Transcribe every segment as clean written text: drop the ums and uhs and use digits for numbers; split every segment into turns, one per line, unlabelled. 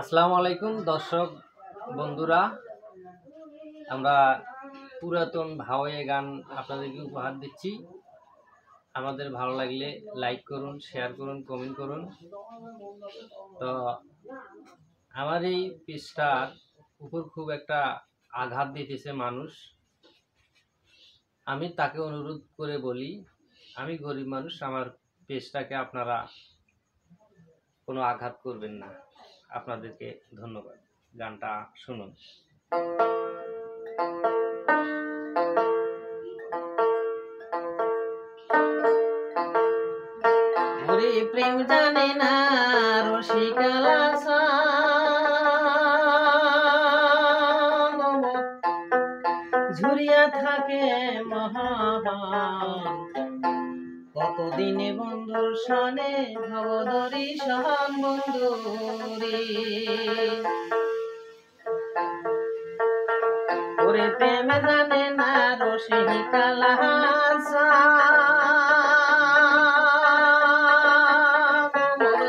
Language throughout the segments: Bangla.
আসসালামু আলাইকুম দর্শক বন্ধুরা, আমরা পুরাতন ভাওয়াইয়া গান আপনাদেরকে উপহার দিচ্ছি। আমাদের ভালো লাগলে লাইক করুন, শেয়ার করুন, কমেন্ট করুন। তো আমার এই পেজটার উপর খুব একটা আঘাত দিতেছে মানুষ। আমি তাকে অনুরোধ করে বলি, আমি গরিব মানুষ, আমার পেজটাকে আপনারা কোনো আঘাত করবেন না। আপনাদেরকে ধন্যবাদ। গানটা শুনুন। ওরে প্রেম জানে না রসিকালা ঝুরিয়া থাকে মহান, কতদিনে বন্ধুর সনে ভবদরি সহন বন্ধুরে। ওরে প্রেম জানে না রসিকালা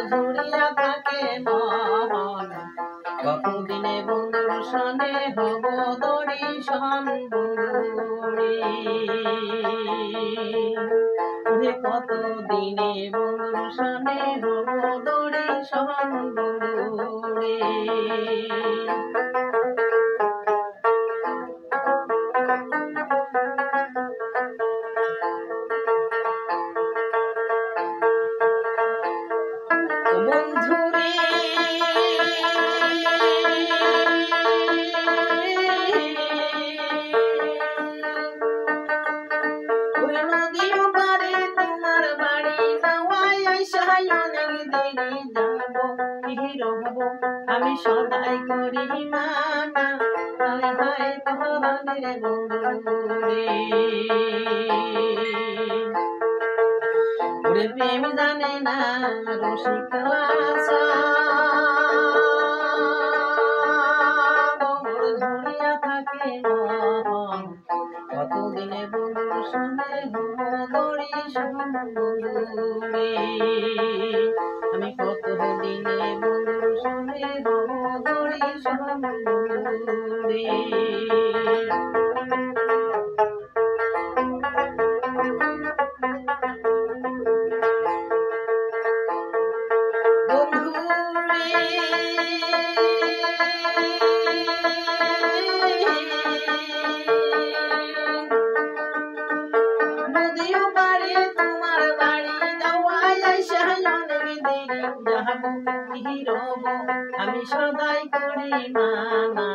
ঝুরিয়া থাকে মহান, কতদিনে বন্ধুর সনে ভবদরি সহন বন্ধুরে। কত দিনে বন্ধুর সনে ভবদরি সহন বন্ধুরে। বন্ধুরে নদীও পারে তোমার বাড়ি নাওয়ায় আইসাই অনেক দেরি যাব হিরব আমি সদাই করি মানা, হায় হায় পরাণের বন্ধুরে। ওরে প্রেম জানে না রসিকালা ঝুলিয়া থাকে মন, কতদিনে বন্ধুর সঙ্গে ভবদরি সহন বন্ধুরে। আমি কতদিনে বন্ধুর সঙ্গে ভবদরি সহন বন্ধুরে। নদীও পারে তোমার বাড়ি যাওয়ায় আইসাই অনেক দেরি যাব হিরব আমি সদাই করি মানা,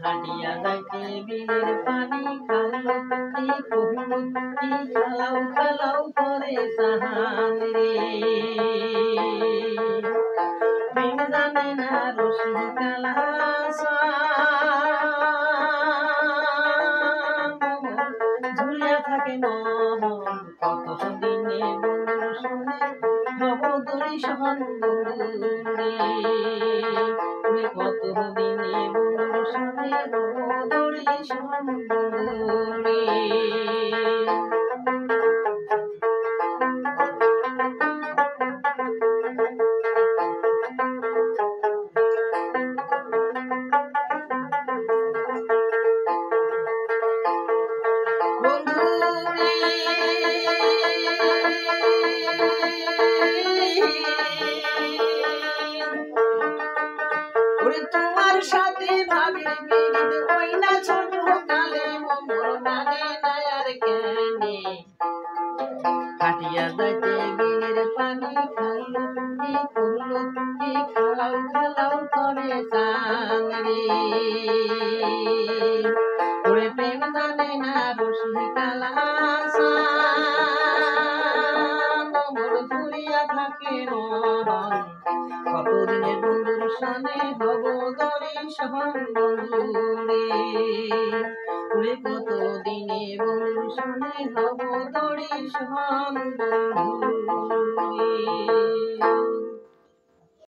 হাঁটিয়া যাইতে বিলের পানি খালো কি কহুলো কি খালাও খালাও করে সাহান রে। প্রেম জানে না রসিকালা ঝুলিয়া থাকে মন, কতদিনে বন্ধুর সঙ্গে ভবদরি সহন বন্ধুরে। কতদিনে বন্ধুর সঙ্গে ভবদরি সহন বন্ধুরে। তোমার সাথে ভাবি বিরিদ ওই না ছোট কালে মোর মানে নায়ার কেনে, হাটিয়া যাইতে বিলের পানি খাইলো কি করলো কি খালাও খালাও করে সান রে। ওরে প্রেম জানে না রসিকালা মোর ঝুরিয়া থাকে মন, কতদিনে বন্ধুর সনে ভবদরি সহন বন্ধুরে। ওরে কতদিনে বন্ধুর সনে ভবদরি সহন বন্ধুরে।